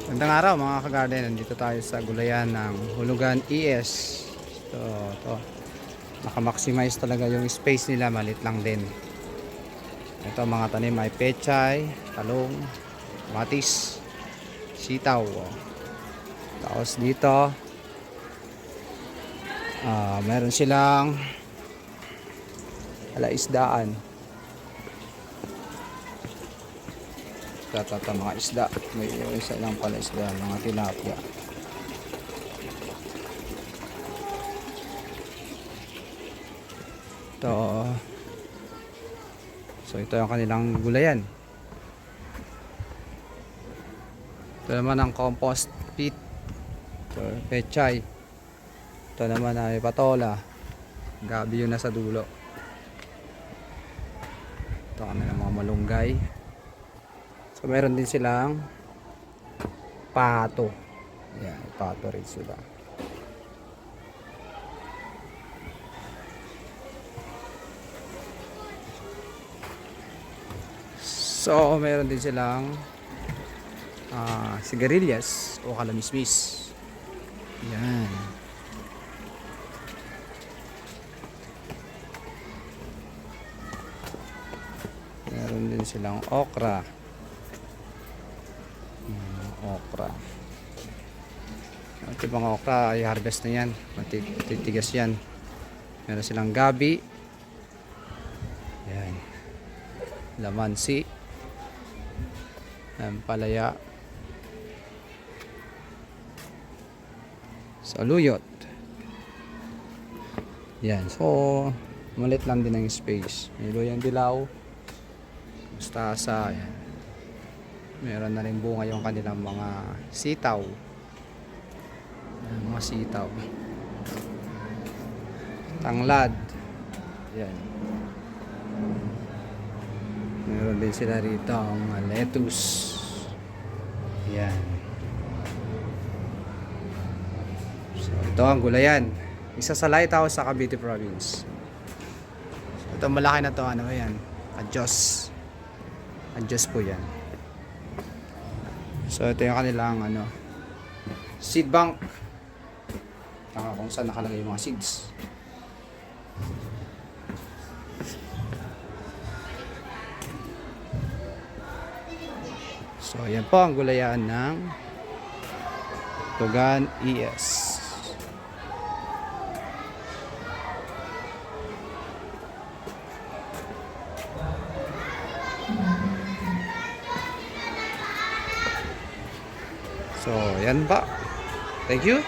Magandang araw mga ka-garden. Nandito tayo sa gulayan ng Hulugan ES. Ito. Naka-maximize talaga yung space nila. Malit lang din. Ito mga tanim ay pechay, talong, matis, sitaw. Tapos dito meron silang alaisdaan. Tata mga isda. May isa lang pala isda, mga tilapia. So ito yung kanilang gulayan. Ito naman ang compost pit. So, pechay. Ito naman ay patola. Gabi yun nasa dulo. Ito kanilang mga malunggay. So meron din silang pato. Yan, pato rin sila. So meron din silang sigarilyas o kalamismis. Yan. Meron din silang okra. Okra. At yung mga okra ay harvest na yan. Matitigas yan. Meron silang gabi. Yan. Lamansi. Palaya. Saluyot. Yan. So, malit lang din ang space. May loyang dilaw. Mustasa. Yan. Meron na rin bunga yung kanilang mga sitaw. Mga sitaw. Tanglad. Yan. Meron din sila rito ang lettuce. Yan. So ito ang gulayan. Isa sa lighthouse sa Cavite Province. So, ito malaki na to. Ano yan? Adjust. Adjust po yan. So ito yung kanilang seed bank. Kung saan nakalagay yung mga seeds. So ayan po ang gulayan ng Hulugan ES. So, yan ba? Thank you.